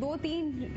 2-3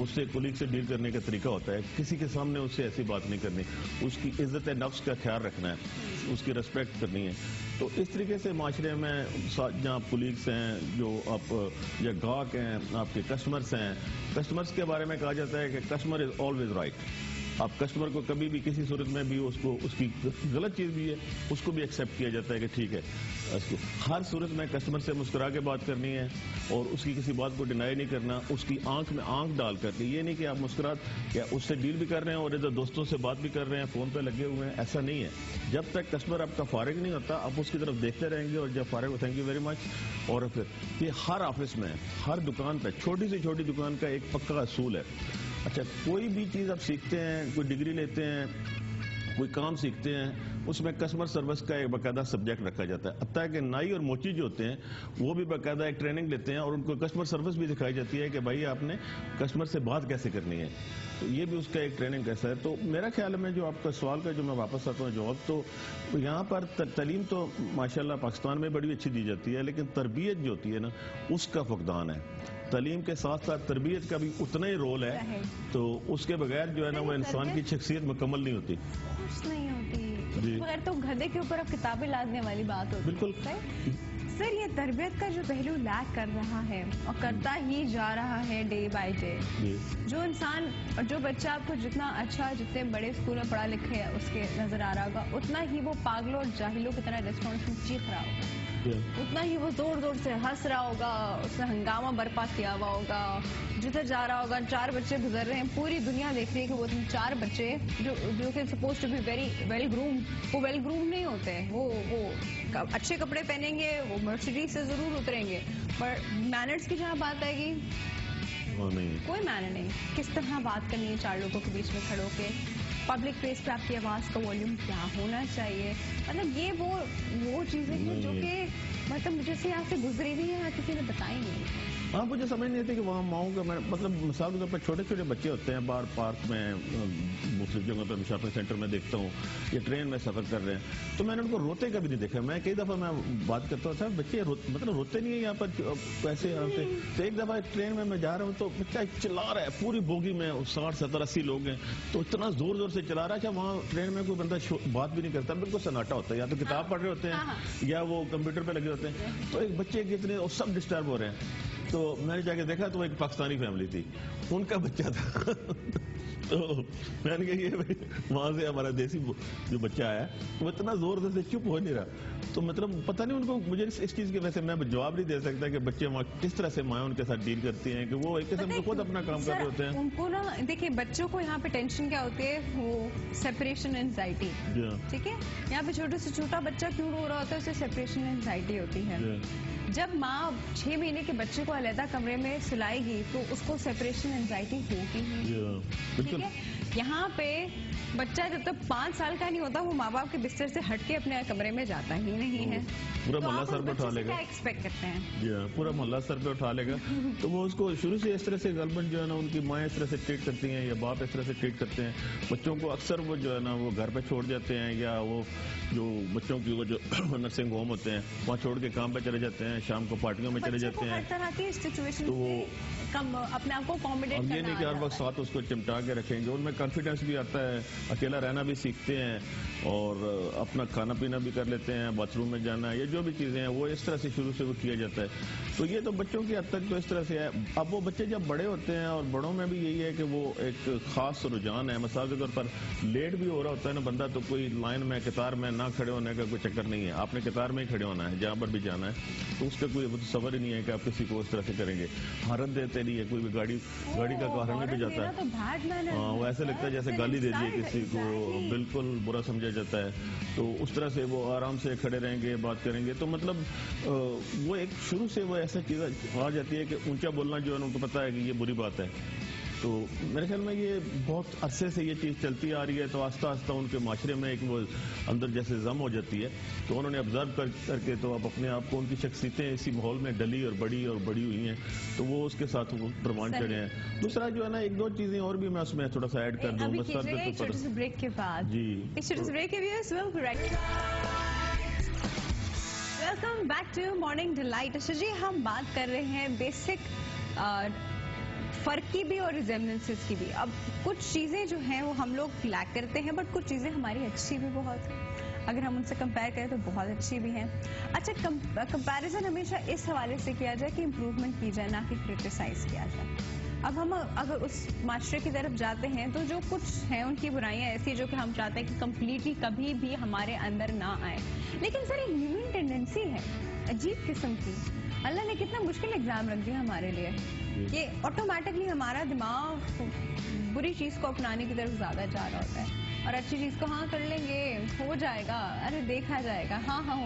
اس سے کولیگ سے ڈیل کرنے کا طریقہ ہوتا ہے. کسی کے سامنے اس سے ایسی بات نہیں کرنی, اس کی عزت نفس کا خیال رکھنا ہے, اس کی ریسپیکٹ کرنی ہے. تو اس طریقے سے معاشرے میں جہاں کولیگس ہیں, جو آپ یا گاہک ہیں, آپ کے کسٹمرس ہیں, کسٹمرس کے بارے میں کہا جاتا ہے کہ کسٹمر از آلویز رائٹ. آپ کسٹمر کو کبھی بھی کسی صورت میں بھی اس کی غلط چیز بھی ہے اس کو بھی ایکسیپٹ کیا جاتا ہے کہ ٹھیک ہے. اس کو ہر صورت میں کسٹمر سے مسکرا کے بات کرنی ہے اور اس کی کسی بات کو ڈینائی نہیں کرنا, اس کی آنکھ میں آنکھ ڈال کر. یہ نہیں کہ آپ مسکرات یا اس سے ڈیل بھی کر رہے ہیں اور ادھر دوستوں سے بات بھی کر رہے ہیں, فون پہ لگے ہوئے ہیں, ایسا نہیں ہے. جب تک کسٹمر آپ کا فارغ نہیں ہوتا آپ اس کی طرف دیکھتے رہیں گے, اور جب فارغ ہو, تھینک یو ویری مچ. اور پھر یہ ہر آفس میں, ہر دکان پہ, چھوٹی سے چھوٹی دکان کا ایک پکا اصول ہے. اچھا, کوئی بھی چیز آپ سیکھتے ہیں, کوئی ڈگری لیتے ہیں, کوئی کام سیکھتے ہیں, اس میں کسٹمر سروس کا ایک باقاعدہ سبجیکٹ رکھا جاتا ہے. حتیٰ کہ نائی اور موچی جو ہوتے ہیں وہ بھی باقاعدہ ایک ٹریننگ لیتے ہیں اور ان کو کسٹمر سروس بھی دکھائی جاتی ہے کہ بھائی آپ نے کسٹمر سے بات کیسے کرنی ہے. تو یہ بھی اس کا ایک ٹریننگ کیسا ہے. تو میرا خیال میں جو آپ کا سوال کا جو میں واپس آتا ہوں جواب, تو یہاں پر تعلیم تو ماشاءاللہ پاکستان میں بڑی اچھی دی جاتی ہے, لیکن تربیت جو ہوتی ہے نا اس کا فقدان ہے. تعلیم کے ساتھ ساتھ تربیت کا بھی اتنا ہی رول ہے, تو اس کے بغیر جو ہے نا وہ انسان کی شخصیت مکمل نہیں ہوتی. کچھ نہیں ہوتی بغیر تو گدھے کے اوپر اب کتابیں لادنے والی بات ہوتی. بالکل سر, یہ تربیت کا جو پہلو لیک کر رہا ہے اور کرتا ہی جا رہا ہے ڈے بائی ڈے. جو انسان اور جو بچہ آپ کو جتنا اچھا, جتنے بڑے اسکول میں پڑھا لکھے اس کے نظر آ رہا ہوگا, اتنا ہی وہ پاگلوں اور جاہلوں کی طرح ریسٹورینٹ میں چیخ رہا ہوگا, اتنا ہی وہ زور زور سے ہنس رہا ہوگا, اس نے ہنگامہ برپا کیا ہوا ہوگا, جدھر جا رہا ہوگا 4 بچے گزر رہے ہیں, پوری دنیا دیکھ رہی ہے کہ وہ 4 بچے جو کہ suppose to be very well groom, وہ ویل گروم نہیں ہوتے. وہ اچھے کپڑے پہنیں گے, وہ مرسیڈیز سے ضرور اتریں گے, پر مینرز کی جہاں بات آئے گی کوئی مینر نہیں. کس طرح بات کرنی ہے 4 لوگوں کے بیچ میں کھڑو کے, پبلک پلیس پہ آپ کی آواز کا والیوم کیا ہونا چاہیے. مطلب یہ وہ چیزیں ہیں جو کہ مطلب مجھے سے یہاں سے گزری بھی ہیں, کسی نے بتائی نہیں. ہاں, مجھے سمجھ نہیں آتی کہ وہاں ماؤں کا, مطلب مثال کے طور پر چھوٹے چھوٹے بچے ہوتے ہیں باہر پارک میں, مختلف جگہوں پہ شاپنگ سینٹر میں دیکھتا ہوں, یا ٹرین میں سفر کر رہے ہیں, تو میں نے ان کو روتے کبھی نہیں دیکھا. میں کئی دفعہ میں بات کرتا ہوں, صاحب بچے مطلب روتے نہیں ہیں یہاں پر ایسے. تو ایک دفعہ ٹرین میں جا رہا ہوں تو بچہ چلا رہا ہے, پوری بوگی میں 60 70 80 لوگ ہیں, تو اتنا زور زور سے چلا رہا ہے. وہاں ٹرین میں کوئی بندہ بات بھی نہیں کرتا, بالکل سناٹا ہوتا ہے, یا تو کتاب پڑھ رہے ہوتے ہیں یا وہ کمپیوٹر پہ لگے ہوتے ہیں. تو ایک بچے کتنے سب ڈسٹرب ہو رہے ہیں. تو میں نے جا کے دیکھا تو ایک پاکستانی فیملی تھی, ان کا بچہ تھا. تو میں نے کہا یہ وہاں سے ہمارا دیسی جو بچہ آیا وہ اتنا زور سے چپ ہو نہیں رہا. تو مطلب پتہ نہیں ان کو, مجھے اس چیز کے ویسے میں جواب نہیں دے سکتا کہ بچے وہاں کس طرح سے مائیں ان کے ساتھ ڈیل کرتی ہیں, کہ وہ ایک قسم سے خود اپنا کام کر رہے ہوتے ہیں. ان کو نا دیکھیے, بچوں کو یہاں پہ ٹینشن کیا ہوتی ہے, وہ سیپریشن اینزائٹی. ٹھیک ہے, یہاں پہ چھوٹے سے چھوٹا بچہ کیوں رو رہا ہوتا ہے, اسے سیپریشن اینزائٹی ہوتی ہے. جب ماں 6 مہینے کے بچے کو علیحدہ کمرے میں سلائے گی تو اس کو سیپریشن اینزائٹی ہوگی ہی. ٹھیک ہے, یہاں پہ بچہ جب تک 5 سال کا نہیں ہوتا وہ ماں باپ کے بستر سے ہٹ کے اپنے کمرے میں جاتا ہی نہیں ہے. پورا محلہ سر پہ اٹھا لے گا. کیا ایکسپیکٹ کرتے ہیں, جی ہاں, پورا محلہ سر پہ اٹھا لے گا. تو وہ اس کو شروع سے اس طرح سے غالباً جو ہے نا ان کی مائیں اس طرح سے ٹریٹ کرتی ہیں یا باپ اس طرح سے ٹریٹ کرتے ہیں. بچوں کو اکثر وہ جو ہے نا وہ گھر پہ چھوڑ جاتے ہیں, یا وہ جو بچوں کی وہ جو نرسنگ ہوم ہوتے ہیں وہاں چھوڑ کے کام پہ چلے جاتے ہیں, شام کو پارٹیوں میں چلے جاتے ہیں. ہر طرح کی سچویشن تو وہ اپنے آپ کو اکوموڈیٹ کرنا, یہ نہیں کہ ہر وقت ساتھ اس کو چمٹا کے رکھیں گے. ان میں کانفیڈنس بھی آتا ہے, اکیلا رہنا بھی سیکھتے ہیں, اور اپنا کھانا پینا بھی کر لیتے ہیں, باتھ روم میں جانا, یہ جو بھی چیزیں ہیں وہ اس طرح سے شروع سے وہ کیا جاتا ہے. تو یہ تو بچوں کی حد تک تو اس طرح سے ہے. اب وہ بچے جب بڑے ہوتے ہیں, اور بڑوں میں بھی یہی ہے کہ وہ ایک خاص رجحان ہے. مثال کے طور پر لیٹ بھی ہو رہا ہوتا ہے نا بندہ, تو کوئی لائن میں قطار میں نہ کھڑے ہونے کا کوئی چکر نہیں ہے. آپ نے قطار میں ہی کھڑے ہونا ہے جہاں پر بھی جانا ہے. تو اس کا کوئی صبر ہی نہیں ہے کہ آپ کسی کو اس طرح سے کریں گے. ہارن دیتے نہیں ہے, کوئی بھی گاڑی کا ہارن بھی جاتا ہے, وہ ایسے لگتا ہے جیسے گالی دے دیے کسی کو, بالکل برا سمجھا جاتا ہے. تو اس طرح سے وہ آرام سے کھڑے رہیں گے, بات کریں گے. تو مطلب وہ ایک شروع سے وہ ایسا چیز آ جاتی ہے کہ اونچا بولنا جو ہے ان کو پتا ہے کہ یہ بری بات ہے. تو میرے خیال میں یہ بہت عرصے سے یہ چیز چلتی آ رہی ہے. تو آہستہ آہستہ ان کے معاشرے میں ایک وہ اندر جیسے ضم ہو جاتی ہے. تو انہوں نے آبزرو کر کے تو اب اپنے آپ کو, ان کی شخصیتیں اسی ماحول میں ڈلی اور بڑی ہوئی ہیں, تو وہ اس کے ساتھ پروان چڑھے ہیں. دوسرا جو ہے نا 1-2 چیزیں اور بھی میں اس میں تھوڑا سا ایڈ کر دوں. بریک کے بعد welcome back to morning delight. اچھا جی, ہم بات کر رہے ہیں بیسک فرق کی بھی اور ریزیمبلنسز کی بھی. اب کچھ چیزیں جو ہیں وہ ہم لوگ لیک کرتے ہیں بٹ کچھ چیزیں ہماری اچھی بھی بہت ہیں. اگر ہم ان سے کمپیئر کریں تو بہت اچھی بھی ہیں. اچھا کمپیریزن ہمیشہ اس حوالے سے کیا جائے کہ امپروومنٹ کی جائے نہ کہ کرٹیسائز کیا جائے. اب ہم اگر اس معاشرے کی طرف جاتے ہیں تو جو کچھ ہیں ان کی برائیاں ایسی جو کہ ہم چاہتے ہیں کہ کمپلیٹلی کبھی بھی ہمارے اندر نہ آئے. لیکن سر ایک ہیومن ٹینڈنسی ہے عجیب قسم کی. اللہ نے کتنا مشکل ایگزام رکھ دیا ہمارے لیے کہ آٹومیٹکلی ہمارا دماغ بری چیز کو اپنانے کی طرف زیادہ جا رہا ہوتا ہے اور اچھی چیز کو ہاں کر لیں گے ہو جائے گا ارے دیکھا جائے گا ہاں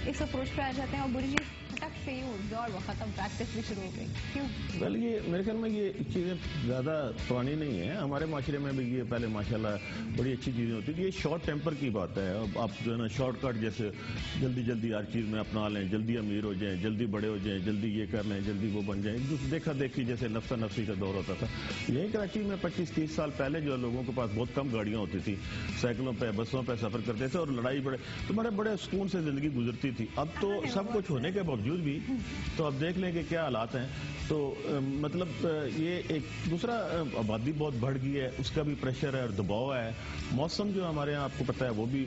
اس اپروچ پہ آ جاتے ہیں اور بری چیز پھٹک سے ہی اٹھ اور وہ ختم پریکٹس بھی شروع ہو گئی. کیوں؟ ویل یہ میرے خیال میں یہ چیزیں زیادہ پرانی نہیں ہیں. ہمارے معاشرے میں بھی یہ پہلے ماشاءاللہ بڑی اچھی چیزیں ہوتی تھی. یہ شارٹ ٹیمپر کی بات ہے. اب آپ جو ہے نا شارٹ کٹ جیسے جلدی ہر چیز میں اپنا لیں, جلدی امیر ہو جائیں, جلدی بڑے ہو جائیں, جلدی یہ کر لیں, جلدی وہ بن جائیں. دیکھا دیکھی جیسے نفسا نفسی کا دور ہوتا تھا. یہیں کراچی میں 25-30 سال پہلے جو لوگوں کے پاس بہت کم گاڑیاں ہوتی تھی, سائیکلوں پہ بسوں پہ سفر کرتے تھے اور لڑائی بڑے سکون سے زندگی گزرتی تھی. اب تو سب کچھ ہونے کے باوجود بھی تو اب دیکھ لیں کہ کیا حالات ہیں. تو مطلب یہ ایک دوسرا آبادی بہت بڑھ گئی ہے, اس کا بھی پریشر ہے اور دباؤ ہے. موسم جو ہمارے یہاں آپ کو پتہ ہے وہ بھی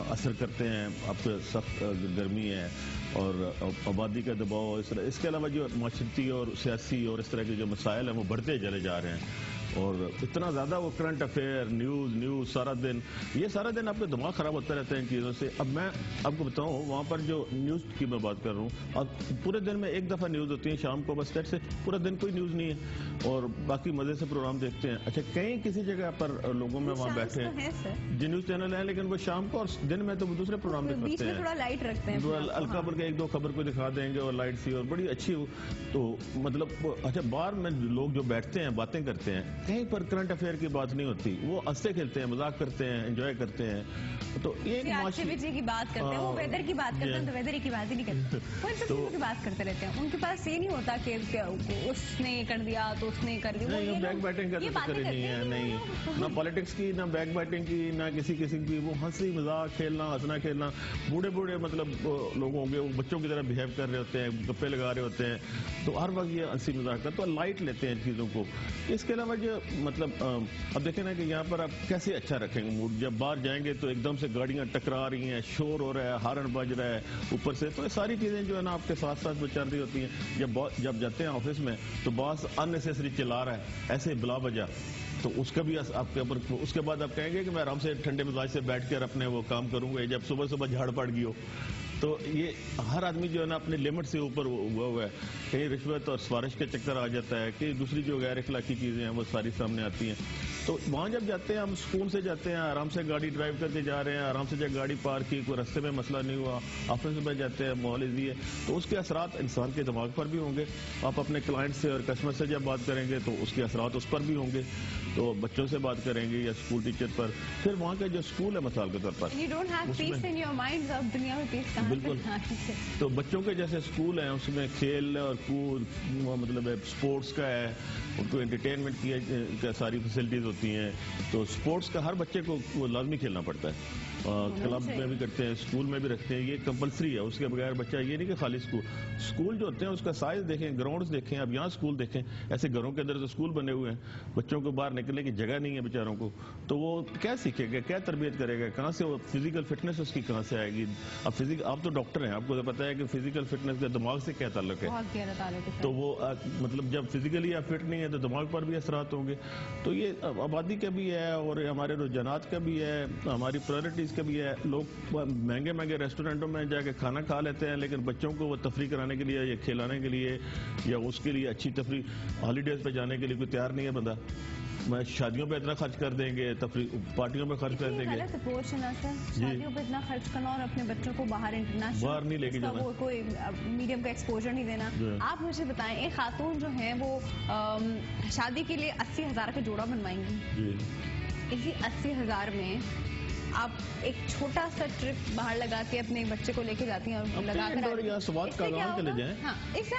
اثر کرتے ہیں. اب سخت گرمی ہے اور آبادی کا دباؤ, اس کے علاوہ جو معاشرتی اور سیاسی اور اس طرح کے جو مسائل ہیں وہ بڑھتے چلے جا رہے ہیں. اور اتنا زیادہ وہ کرنٹ افیئر نیوز سارا دن آپ کا دماغ خراب ہوتا رہتا ہے ان چیزوں سے. اب میں آپ کو بتاؤں وہاں پر جو نیوز کی میں بات کر رہا ہوں, اب پورے دن میں ایک دفعہ نیوز ہوتی ہے شام کو, بس سے پورا دن کوئی نیوز نہیں ہے اور باقی مزے سے پروگرام دیکھتے ہیں. اچھا کہیں کسی جگہ پر لوگوں میں وہاں بیٹھے ہیں جو نیوز چینل ہیں لیکن وہ شام کو اور دن میں تو وہ دوسرے پروگرام دکھاتے ہیں, تھوڑا لائٹ رکھتے ہیں, ہلکا پر کے 1-2 خبر کو دکھا دیں گے اور لائٹ سی اور بڑی اچھی ہو. تو مطلب اچھا باہر میں لوگ جو بیٹھتے ہیں باتیں کرتے ہیں کہیں پر کرنٹ افیئر کی بات نہیں ہوتی. وہ ہنستے کھیلتے ہیں, مذاق کرتے ہیں, انجوائے کرتے ہیں. تو ایک ایکٹیویٹی کی بات کرتے ہیں, وہ ویدر کی بات کرتے ہیں تو ویدر کی بات ہی نہیں کرتے, وہ ان چیزوں کی بات کرتے رہتے ہیں. ان کے پاس یہ نہیں ہوتا کہ اس نے کر دیا تو اس نے کر دیا. بیک بیٹنگ کا ذکر نہیں ہے, نہیں نہ پالیٹکس کی نہ بیک بیٹنگ کی نہ کسی قسم کی. وہ ہنسی مذاق کھیلنا ہنسنا کھیلنا. بوڑھے مطلب لوگ ہوں گے وہ بچوں کی طرح بہیو کر رہے ہوتے ہیں, گپے لگا رہے ہوتے ہیں. تو ہر وقت یہ ہنسی مذاق کرتے ہیں, لائٹ لیتے ہیں چیزوں کو. اس کے علاوہ جو مطلب اب دیکھیں نا کہ یہاں پر آپ کیسے اچھا رکھیں گے موڈ. جب باہر جائیں گے تو ایک دم سے گاڑیاں ٹکرا رہی ہیں, شور ہو رہا ہے, ہارن بج رہا ہے اوپر سے. تو یہ ساری چیزیں جو ہے نا آپ کے ساتھ چل رہی ہوتی ہیں. جب جاتے ہیں آفس میں تو باس اننیسیسری چلا رہا ہے ایسے بلا وجہ, تو اس کا بھی آپ کے اوپر. اس کے بعد آپ کہیں گے کہ میں آرام سے ٹھنڈے مزاج سے بیٹھ کر اپنے وہ کام کروں گا. جب صبح جھاڑ پڑ گئی ہو تو یہ ہر آدمی جو ہے نا اپنے لمٹ سے اوپر ہوا ہے. کہیں رشوت اور سفارش کا چکر آ جاتا ہے, کہ دوسری جو غیر اخلاقی چیزیں ہیں وہ ساری سامنے آتی ہیں. تو وہاں جب جاتے ہیں ہم سکون سے جاتے ہیں, آرام سے گاڑی ڈرائیو کر کے جا رہے ہیں, آرام سے جب گاڑی پارک کی, کوئی رستے میں مسئلہ نہیں ہوا, آفس میں جاتے ہیں ماحول ایزی ہے, تو اس کے اثرات انسان کے دماغ پر بھی ہوں گے. آپ اپنے کلائنٹ سے اور کسٹمر سے جب بات کریں گے تو اس کے اثرات اس پر بھی ہوں گے. تو بچوں سے بات کریں گے یا اسکول ٹیچر پر. پھر وہاں کا جو اسکول ہے مثال کے طور پر بالکل, تو بچوں کے جیسے اسکول ہیں اس میں کھیل اور کود مطلب اسپورٹس کا ہے, ان کو انٹرٹینمنٹ کی ساری فیسلٹیز ہوتی ہیں. تو اسپورٹس کا ہر بچے کو وہ لازمی کھیلنا پڑتا ہے. کلب میں بھی کرتے ہیں, اسکول میں بھی رکھتے ہیں, یہ کمپلسری ہے. اس کے بغیر بچہ یہ نہیں کہ خالی اسکول جو ہوتے ہیں اس کا سائز دیکھیں, گراؤنڈز دیکھیں. اب یہاں اسکول دیکھیں, ایسے گھروں کے اندر تو اسکول بنے ہوئے ہیں, بچوں کو باہر نکلنے کی جگہ نہیں ہے بیچاروں کو. تو وہ کیا سیکھے گا, کیا تربیت کرے گا, کہاں سے وہ فزیکل فٹنس اس کی کہاں سے آئے گی. اب آپ تو ڈاکٹر ہیں, آپ کو تو پتا ہے کہ فزیکل فٹنس کا دماغ سے کیا تعلق ہے. تو وہ مطلب جب فزیکلی آپ فٹ نہیں ہے تو دماغ پر بھی اثرات ہوں گے. تو یہ آبادی کا بھی ہے اور ہمارے رجحانات کا بھی ہے, ہماری پرائرٹیز کا بھی ہے. لوگ مہنگے ریسٹورینٹوں میں جا کے کھانا کھا لیتے ہیں, لیکن بچوں کو وہ تفریح کرانے کے لیے یا کھلانے کے لیے یا اس کے لیے اچھی تفریح ہالیڈیز پہ جانے کے لیے کوئی تیار نہیں ہے بندہ. میں شادیوں پہ اتنا خرچ کر دیں گے, تفریح پارٹیوں پہ خرچ کر دیں گے, شادیوں پہ اتنا خرچ کرنا اور اپنے بچوں کو باہر باہر نہیں لے کے جانا, کوئی میڈیم کا ایکسپوجر نہیں دینا. آپ مجھے بتائیں, ایک خاتون جو ہیں وہ شادی کے لیے 80,000 کا جوڑا بنوائیں گی. اسی 80,000 میں آپ ایک چھوٹا سا ٹرپ باہر لگا کے اپنے بچے کو لے کے جاتی ہیں اور لگا کر سوات کا گاؤں چلے جائیں,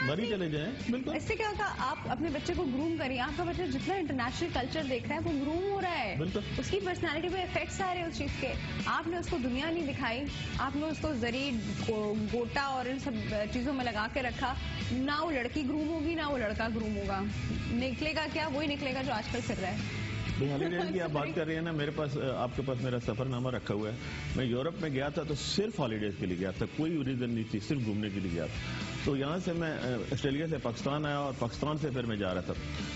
بری چلے جائیں, بالکل. اس سے کیا ہوگا, آپ اپنے بچے کو گروم کریے. آپ کا بچہ جتنا انٹرنیشنل کلچر دیکھ رہا ہے وہ گروم ہو رہا ہے, اس کی پرسنالٹی پہ افیکٹس آ رہے ہیں اس چیز کے. آپ نے اس کو دنیا نہیں دکھائی, آپ نے اس کو زری گوٹا اور ان سب چیزوں میں لگا کے رکھا. نہ وہ لڑکی گروم ہوگی نہ وہ لڑکا گروم ہوگا. نکلے گا کیا, وہی نکلے گا جو آج کل پھر رہا ہے. ہالیڈیز کی آپ بات کر رہے ہیں نا, میرے پاس آپ کے پاس میرا سفر نامہ رکھا ہوا ہے. میں یورپ میں گیا تھا تو صرف ہالیڈیز کے لیے گیا تھا, کوئی ریزن نہیں تھی, صرف گھومنے کے لیے گیا تھا. تو یہاں سے میں آسٹریلیا سے پاکستان آیا اور پاکستان سے پھر میں جا رہا تھا.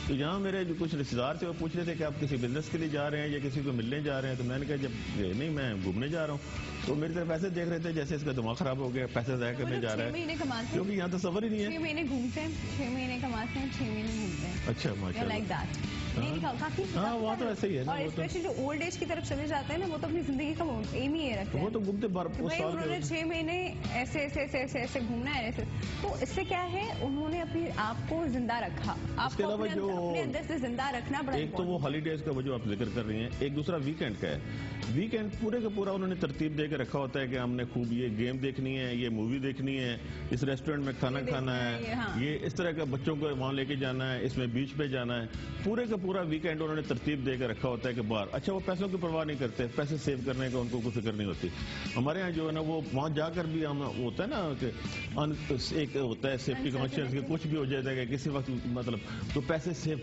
تو یہاں میرے جو کچھ رشتے دار تھے وہ پوچھ رہے تھے کہ آپ کسی بزنس کے لیے جا رہے ہیں یا کسی کو ملنے جا رہے ہیں. تو میں نے کہا جب نہیں میں گھومنے جا رہا ہوں. تو میری طرف ایسے دیکھ رہے تھے جیسے اس کا دماغ خراب ہو گیا, پیسے ضائع کرنے جا رہا ہے, کیونکہ یہاں تو سفر ہی نہیں ہے. 6 مہینے گھومتے ہیں, 6 مہینے کماتے ہیں, 6 مہینے گھومتے ہیں. اچھا ماشاء اللہ. ہاں وہ تو ایسے ہی ہے, اور اسپیشلی جو اولڈ ایج کی طرف چلے جاتے ہیں نا, وہ تو اپنی زندگی کا ایم ہی رکھتے ہیں. وہ تو گھومتے انہوں نے 6 مہینے ایسے ایسے ایسے ایسے ایسے گھومنا ہے ایسے. تو اس سے کیا ہے, انہوں نے اپنے آپ کو زندہ رکھا. آپ کو اپنے اندر سے زندہ رکھنا بڑا. ایک تو وہ ہالیڈیز کا وہ جو آپ ذکر کر رہی ہیں, ایک دوسرا ویکینڈ کا ہے. ویکینڈ پورے کا پورا انہوں نے ترتیب دے کے رکھا ہوتا ہے کہ ہم نے خوب یہ گیم دیکھنی ہے, یہ مووی دیکھنی ہے, اس ریسٹورینٹ میں کھانا کھانا ہے, یہ اس طرح کا بچوں کو وہاں لے کے جانا ہے, اس میں بیچ پہ جانا ہے. پورے کا پورا ویکینڈ انہوں نے ترتیب دے کے رکھا ہوتا ہے کہ باہر. اچھا وہ پیسوں کی پرواہ نہیں کرتے, پیسے سیو کرنے کا ان کو کوئی فکر نہیں ہوتی. ہمارے یہاں جو ہے نا وہ وہاں جا کر بھی ہم ہوتا ہے نا کہ ایک ہوتا ہے سیفٹی کانشیس کہ کچھ بھی ہو جائے گا کسی وقت, مطلب تو پیسے سیو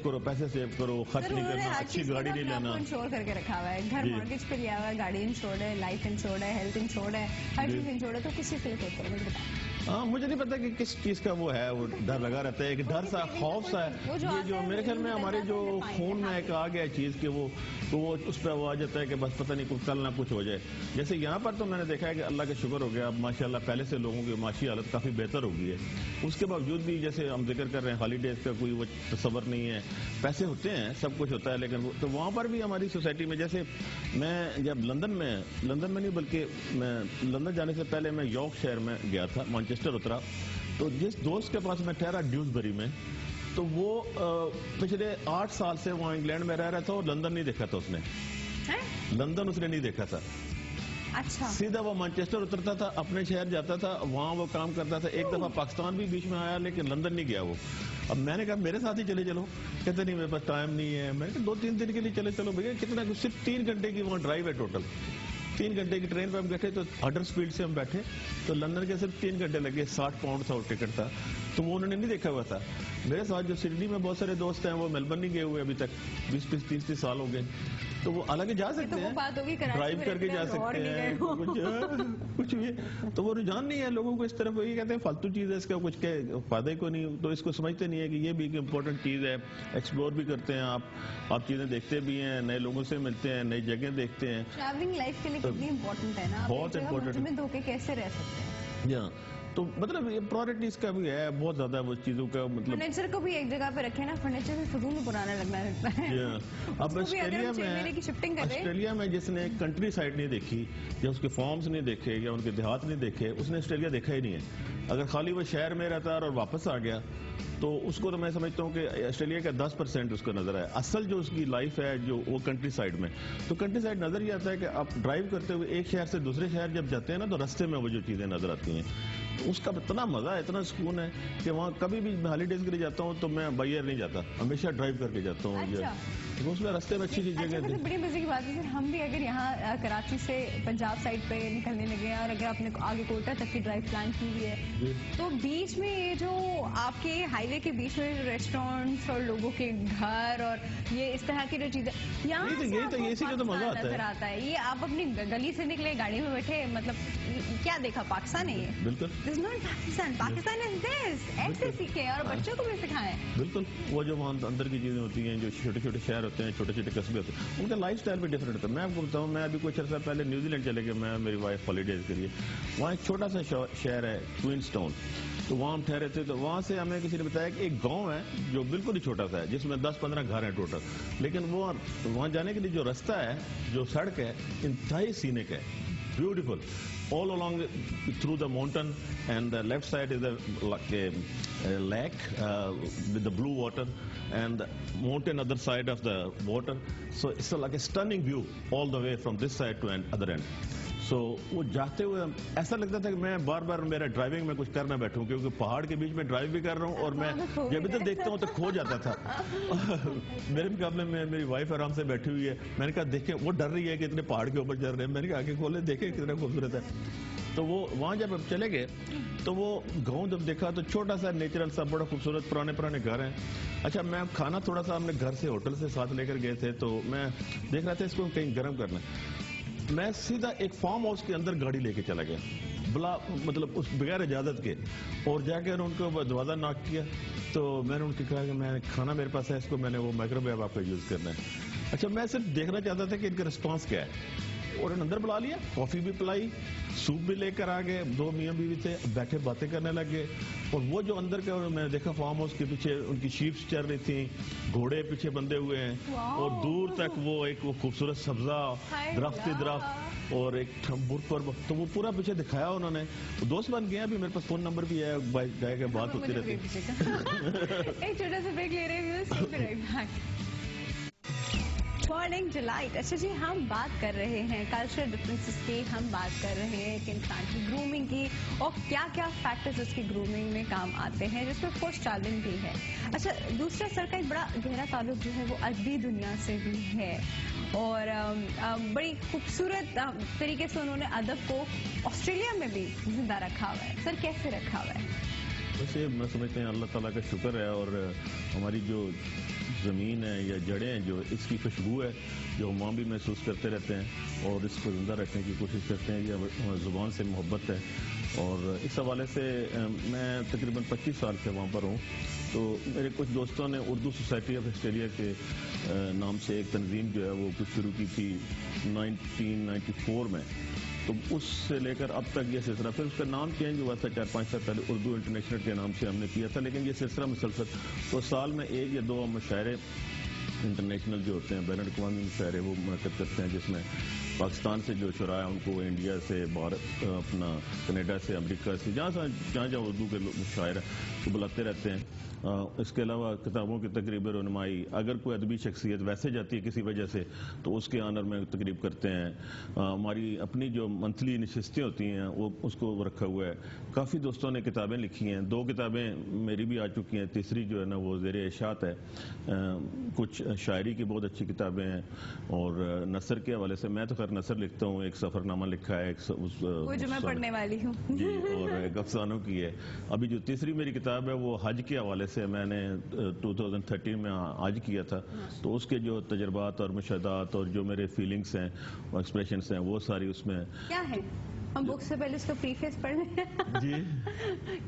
کرو, خرچ نہیں کرنا, اچھی گاڑی نہیں لینا. انشور کر کے رکھا ہوا ہے, گھر مارگیج پہ لیا ہوا ہے, گاڑی انشورڈ ہے, لائف انشورڈ ہے, ہیلتھ انشورڈ ہے, ہر چیز انشورڈ ہے. تو کسی سے سیو کرو, مجھے بتاؤ. ہاں مجھے نہیں پتا کہ کس چیز کا وہ ہے, وہ ڈر لگا رہتا ہے, ایک ڈر سا, خوف سا ہے. یہ جو میرے خیال میں ہمارے جو خون میں ایک آ گیا چیز کہ وہ اس پہ وہ آ جاتا ہے کہ بس پتہ نہیں کل نہ کچھ ہو جائے. جیسے یہاں پر تو میں نے دیکھا ہے کہ اللہ کا شکر ہو گیا, اب ماشاءاللہ پہلے سے لوگوں کی معاشی حالت کافی بہتر ہو گئی ہے. اس کے باوجود بھی جیسے ہم ذکر کر رہے ہیں ہالیڈیز کا کوئی وہ تصور نہیں ہے. پیسے ہوتے ہیں, سب کچھ ہوتا ہے, لیکن تو وہاں پر بھی ہماری سوسائٹی میں, جیسے میں جب لندن میں نہیں بلکہ میں لندن جانے سے پہلے میں یارک شہر میں گیا تھا, مانچسٹر اترا. تو جس دوست کے پاس میں ٹھہرا ڈیوزبری میں, تو وہ پچھلے 8 سال سے وہاں انگلینڈ میں رہ رہا تھا اور لندن نہیں دیکھا تھا اس نے. لندن اس نے نہیں دیکھا تھا. اچھا. سیدھا وہ مانچسٹر اترتا تھا, اپنے شہر جاتا تھا, وہاں وہ کام کرتا تھا. ایک دفعہ پاکستان بھی بیچ میں آیا لیکن لندن نہیں گیا وہ. اب میں نے کہا میرے ساتھ ہی چلے چلو. کہتے نہیں میرے پاس ٹائم نہیں ہے. میں نے کہا 2-3 دن کے لیے چلے چلو بھیا, کتنا صرف 3 گھنٹے کی وہاں ڈرائیو ہے ٹوٹل. 3 گھنٹے کی ٹرین پہ ہم بیٹھے, تو ہڈر سپیڈ سے ہم بیٹھے, تو لندن کے صرف 3 گھنٹے لگے. 60 پاؤنڈ تھا وہ ٹکٹ تھا. تو وہ انہوں نے نہیں دیکھا ہوا تھا. میرے ساتھ جو سڈنی میں بہت سارے دوست ہیں وہ میلبرن نہیں گئے ہوئے ابھی تک, 20-30 سال ہو گئے. تو وہ حالانکہ جا سکتے ہیں, ڈرائیو کر کے جا سکتے ہیں, کچھ بھی. تو وہ رجحان نہیں ہے لوگوں کو اس طرف. یہ کہتے ہیں فالتو چیز ہے, اس کا کچھ فائدہ کو نہیں. تو اس کو سمجھتے نہیں ہے کہ یہ بھی ایک امپورٹنٹ چیز ہے. ایکسپلور بھی کرتے ہیں آپ چیزیں دیکھتے بھی ہیں, نئے لوگوں سے ملتے ہیں, نئی جگہیں دیکھتے ہیں. ٹریولنگ لائف کے لیے کتنی امپورٹنٹ ہے نا, بہت امپورٹنٹ. میں دھوکے کیسے رہ سکتے ہیں. تو مطلب یہ پرائورٹیز کا بھی ہے بہت زیادہ, وہ چیزوں کا مطلب. فرنیچر کو بھی ایک جگہ پہ رکھے نا, فرنیچر سے فضول میں پرانا لگنا لگتا ہے. اب آسٹریلیا میں جس نے کنٹری سائڈ نہیں دیکھی, یا اس کے فارمز نہیں دیکھے, یا ان کے دیہات نہیں دیکھے, اس نے آسٹریلیا دیکھا ہی نہیں ہے. اگر خالی وہ شہر میں رہتا ہے اور واپس آ گیا تو اس کو تو میں سمجھتا ہوں کہ آسٹریلیا کا 10% اس کو نظر آیا. اصل جو اس کی لائف ہے جو وہ کنٹری سائڈ میں, تو کنٹری سائڈ نظر ہی آتا ہے کہ آپ ڈرائیو کرتے ہوئے ایک شہر سے دوسرے شہر جب جاتے ہیں نا, تو رستے میں وہ جو چیزیں نظر آتی ہیں, اس کا اتنا مزہ ہے, اتنا سکون ہے کہ وہاں کبھی بھی ہالیڈیز کے لیے جاتا ہوں تو میں بائی ایئر نہیں جاتا, ہمیشہ ڈرائیو کر کے جاتا ہوں. اس میں رستے میں اچھی جگہ. بڑی مزے کی بات ہے, ہم بھی اگر یہاں کراچی سے پنجاب سائڈ پہ نکلنے لگے ہیں, اور اگر آپ نے آگے کوئٹہ تک کی ڈرائیو پلان کی ہوئی ہے, تو بیچ میں یہ جو آپ کے ہائی وے کے بیچ میں ریسٹورینٹس اور لوگوں کے گھر اور یہ اس طرح کی جو چیزیں یہاں نظر آتا ہے. یہ آپ اپنی گلی سے نکلے, گاڑی میں بیٹھے, مطلب کیا دیکھا, پاکستان ہے یہ, بالکل پاکستان is this, ایسے سیکھیں اور بچوں کو بھی سکھائیں. بالکل. وہ جو وہاں اندر کی چیزیں ہوتی ہیں, جو چھوٹے چھوٹے شہر ہوتے ہیں, چھوٹے چھوٹے قصبے ہوتے ہیں, ان کا لائف اسٹائل بھی ڈفرینٹ ہوتا ہے. میں آپ کو بتاؤں, میں ابھی کچھ عرصہ پہلے نیوزی لینڈ چلے گئے, میں میری وائف ہالیڈیز کے لیے. وہاں ایک چھوٹا سا شہر ہے کوئنس ٹاؤن, تو وہاں ہم ٹھہرے تھے. تو وہاں سے ہمیں کسی نے بتایا کہ ایک گاؤں ہے جو بالکل ہی چھوٹا سا ہے, جس میں 10-15 گھر ہیں ٹوٹل, لیکن وہ وہاں جانے کے لیے جو رستہ ہے, جو سڑک ہے, انتہائی سینک ہے, beautiful. All along through the mountain, and the left side is a lake with the blue water, and the mountain other side of the water. So it's like a stunning view all the way from this side to other end. So وہ جاتے ہوئے ایسا لگتا تھا کہ میں بار بار میرا driving میں کچھ کرنا بیٹھوں کیونکہ پہاڑ کے بیچ میں ڈرائیو بھی کر رہا ہوں اور میں جب ادھر دیکھتا ہوں تو کھو جاتا تھا. میرے مقابلے میں میری وائف آرام سے بیٹھی ہوئی ہے. میں نے کہا دیکھیں وہ ڈر رہی ہے کہ اتنے پہاڑ کے اوپر چل رہے ہیں. میں نے کہا آگے کھولے دیکھیں کتنا خوبصورت ہے. تو وہ وہاں جب چلے گئے تو وہ گاؤں جب دیکھا تو چھوٹا سا نیچرل سا بڑا خوبصورت پرانے گھر ہیں. اچھا میں کھانا تھوڑا سا ہم نے گھر سے ہوٹل سے ساتھ لے کر گئے تھے تو میں دیکھ رہا تھا اس کو کہیں گرم کرنا. میں سیدھا ایک فارم ہاؤس کے اندر گاڑی لے کے چلا گیا بلا مطلب اس بغیر اجازت کے, اور جا کے ان کو دروازہ ناک کیا. تو میں نے ان کو کہا کہ میں کھانا میرے پاس ہے, اس کو میں نے وہ مائکرو ویو آپ کا یوز کرنا ہے. اچھا میں صرف دیکھنا چاہتا تھا کہ ان کا رسپانس کیا ہے, اور ان اندر بلا لیا, کافی بھی پلائی, سوپ بھی لے کر آ گئے. 2 میاں بیوی تھے, بیٹھے باتیں کرنے لگے. اور وہ جو اندر کے میں نے دیکھا فارم ہاؤس کے پیچھے ان کی شیپس چل رہی تھیں, گھوڑے پیچھے بندھے ہوئے ہیں, اور دور تک وہ ایک وہ خوبصورت سبزہ درخت اور ایک برف پر, تو وہ پورا پیچھے دکھایا انہوں نے. دوست بن گئے, ابھی میرے پاس فون نمبر بھی ہے, گائے کے بات ہوتی رہتی. ایک چھوٹا سا بریک لے رہے ہیں. Morning delight. اچھا جی, ہم بات کر رہے ہیں کلچرل ڈفرینسز کی, ہم بات کر رہے ہیں کہ انسان کی گرومنگ کی اور کیا کیا فیکٹرز اس کی گرومنگ میں کام آتے ہیں, جس میں فورس چیلنج بھی ہے. اچھا دوسرا سر کا ایک بڑا گہرا تعلق جو ہے وہ ادبی دنیا سے بھی ہے, اور بڑی خوبصورت طریقے سے انہوں نے ادب کو آسٹریلیا میں بھی زندہ رکھا ہوا ہے. سر کیسے رکھا ہوا ہے؟ ویسے میں سمجھتے ہیں اللہ تعالیٰ کا شکر ہے, اور ہماری جو زمین ہے یا جڑیں ہیں جو اس کی خوشبو ہے جو ہم وہاں بھی محسوس کرتے رہتے ہیں اور اس کو زندہ رکھنے کی کوشش کرتے ہیں. یہ زبان سے محبت ہے, اور اس حوالے سے میں تقریباً 25 سال سے وہاں پر ہوں. تو میرے کچھ دوستوں نے اردو سوسائٹی آف آسٹریلیا کے نام سے ایک تنظیم جو ہے وہ کچھ شروع کی تھی 1994 میں. تو اس سے لے کر اب تک یہ سلسلہ, پھر اس کا نام چینج ہوا تھا 4-5 سال پہلے, اردو انٹرنیشنل کے نام سے ہم نے کیا تھا, لیکن یہ سلسلہ مسلسل. تو سال میں 1 یا 2 مشاعرے انٹرنیشنل جو ہوتے ہیں, بین الاقوامی مشاعرے, وہ منعقد کرتے ہیں, جس میں پاکستان سے جو شعراء ہیں ان کو انڈیا سے, اپنا کینیڈا سے, امریکہ سے, جہاں اردو کے مشاعرے کو بلاتے رہتے ہیں. اس کے علاوہ کتابوں کی تقریب رونمائی, اگر کوئی ادبی شخصیت ویسے جاتی ہے کسی وجہ سے تو اس کے آنر میں تقریب کرتے ہیں. ہماری اپنی جو منتھلی نشستیں ہوتی ہیں وہ اس کو رکھا ہوا ہے. کافی دوستوں نے کتابیں لکھی ہیں, 2 کتابیں میری بھی آ چکی ہیں, تیسری جو ہے نا وہ زیر اشاعت ہے. کچھ شاعری کی بہت اچھی کتابیں ہیں, اور نثر کے حوالے سے میں تو خیر نثر لکھتا ہوں, ایک سفر نامہ لکھا ہے, وہ جو میں پڑھنے والی ہوں جی, اور ایک افسانوں کی ہے. ابھی جو تیسری میری کتاب ہے وہ حج کے حوالے سے میں نے 2013 میں حج کیا تھا, تو اس کے جو تجربات اور مشاہدات اور جو میرے فیلنگس ہیں اور ایکسپریشنس ہیں وہ ساری اس میں. کیا ہے, ہم بک سے پہلے اس کو پریفیس پڑھ لیں جی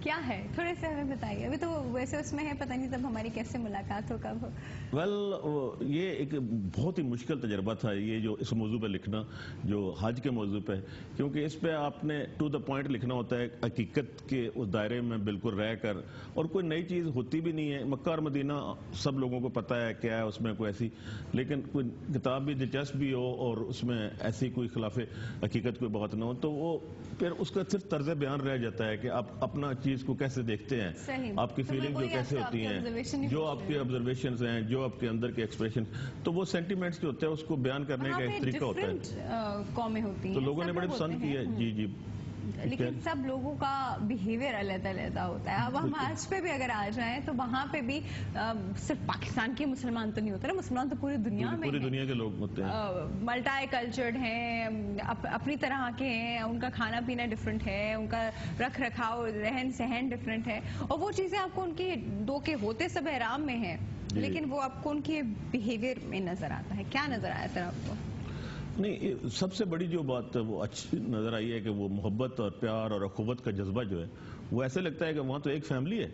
کیا ہے تھوڑے سے ہمیں بتائیے. ابھی تو ویسے اس میں ہے, پتہ نہیں تب ہماری کیسے ملاقات ہو, کب ہو. ویل یہ ایک بہت ہی مشکل تجربہ تھا یہ جو اس موضوع پہ لکھنا, جو حج کے موضوع پہ, کیونکہ اس پہ آپ نے ٹو دا پوائنٹ لکھنا ہوتا ہے, حقیقت کے اس دائرے میں بالکل رہ کر, اور کوئی نئی چیز ہوتی بھی نہیں ہے. مکہ اور مدینہ سب لوگوں کو پتہ ہے کیا ہے اس میں, کوئی ایسی, لیکن کوئی کتاب بھی دلچسپ بھی ہو اور اس میں ایسی کوئی خلاف حقیقت کوئی بات نہ ہو, تو وہ پھر اس کا صرف طرز بیان رہ جاتا ہے کہ آپ اپنا چیز کو کیسے دیکھتے ہیں, آپ کی فیلنگ جو کیسے ہوتی ہیں, جو آپ کے آبزرویشنز ہیں, جو آپ کے اندر کے ایکسپریشن, تو وہ سینٹیمنٹس جو ہوتے ہیں اس کو بیان کرنے کا ایک طریقہ ہوتا ہے. قومیں ہوتی ہیں تو لوگوں نے بڑے پسند کیا. جی جی, لیکن سب لوگوں کا بیہیویئر علیحدہ ہوتا ہے. اب ہم آج پہ بھی اگر آ جائیں تو وہاں پہ بھی صرف پاکستان کے مسلمان تو نہیں ہوتے نا, مسلمان تو پوری دنیا میں, پوری دنیا کے لوگ ہوتے ہیں, ملٹائی کلچرڈ ہیں, اپنی طرح کے ہیں, ان کا کھانا پینا ڈفرینٹ ہے, ان کا رکھ رکھاؤ رہن سہن ڈفرینٹ ہے, اور وہ چیزیں آپ کو ان کے دو کے ہوتے سب احرام میں ہیں, لیکن وہ آپ کو ان کے بیہیویئر میں نظر آتا ہے. کیا نظر آیا سر آپ کو؟ نہیں, سب سے بڑی جو بات وہ اچھی نظر آئی ہے کہ وہ محبت اور پیار اور اخوت کا جذبہ جو ہے وہ ایسے لگتا ہے کہ وہاں تو ایک فیملی ہے,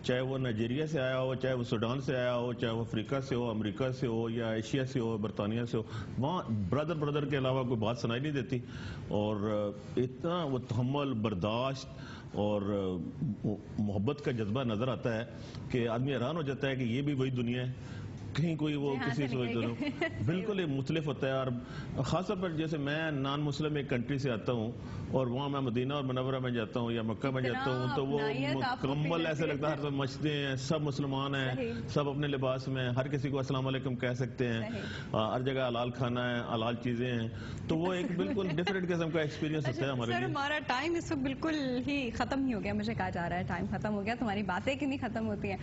چاہے وہ نائجیریا سے آیا ہو, چاہے وہ سوڈان سے آیا ہو, چاہے وہ افریقہ سے ہو, امریکہ سے ہو, یا ایشیا سے ہو, برطانیہ سے ہو, وہاں برادر کے علاوہ کوئی بات سنائی نہیں دیتی. اور اتنا وہ تحمل, برداشت اور محبت کا جذبہ نظر آتا ہے کہ آدمی حیران ہو جاتا ہے کہ یہ بھی وہی دنیا ہے. کہیں کوئی وہ جہاں کسی سے سوچ نکلے رہا بالکل یہ مختلف ہوتا ہے. اور خاص طور پر جیسے میں نان مسلم ایک کنٹری سے آتا ہوں اور وہاں میں مدینہ اور منورہ میں جاتا ہوں یا مکہ میں جاتا ہوں تو وہ مکمل ایسے لگتا ہے ہر مسجدیں ہیں, سب مسلمان ہیں, سب اپنے لباس میں, ہر کسی کو السلام علیکم کہہ سکتے ہیں, ہر جگہ حلال کھانا ہے, حلال چیزیں ہیں, تو وہ ایک بالکل ڈفرینٹ قسم کا ایکسپیرینس ہوتا ہے ہمارے لیے. ہمارا ٹائم اس وقت بالکل ہی ختم ہی ہو گیا, مجھے کہا جا رہا ہے ٹائم ختم ہو گیا. تمہاری باتیں کتنی ختم ہوتی ہیں,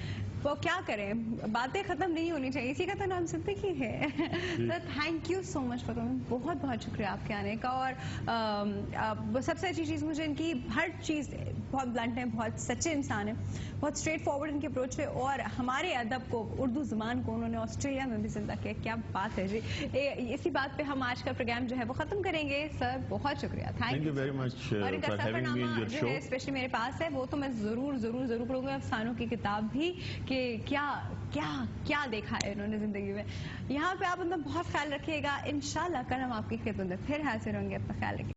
وہ کیا کریں, باتیں ختم نہیں ہونی چاہیے, اسی کا تو نام زندگی ہے. Thank you so much for coming, بہت بہت شکریہ آپ کے آنے کا. اور سب سے اچھی چیز مجھے ان کی ہر چیز بہت بلنٹ ہے, بہت سچے انسان ہیں, بہت اسٹریٹ فارورڈ ان کے اپروچ ہے, اور ہمارے ادب کو, اردو زبان کو انہوں نے آسٹریلیا میں بھی زندہ کیا. کیا بات ہے جی. اسی بات پہ ہم آج کا پروگرام جو ہے وہ ختم کریں گے. سر بہت شکریہ, تھینک یو ویری مچ. اور ان کا سفر نامہ جو ہے اسپیشلی میرے پاس ہے, وہ تو میں ضرور ضرور ضرور پڑھوں گا. افسانوں کی کتاب بھی, کہ کیا کیا کیا دیکھا ہے انہوں نے زندگی میں. یہاں پہ آپ اپنا بہت خیال رکھیے گا. انشاءاللہ کل ہم آپ کی خدمت میں پھر حاضر ہوں گے. اپنا خیال رکھیے.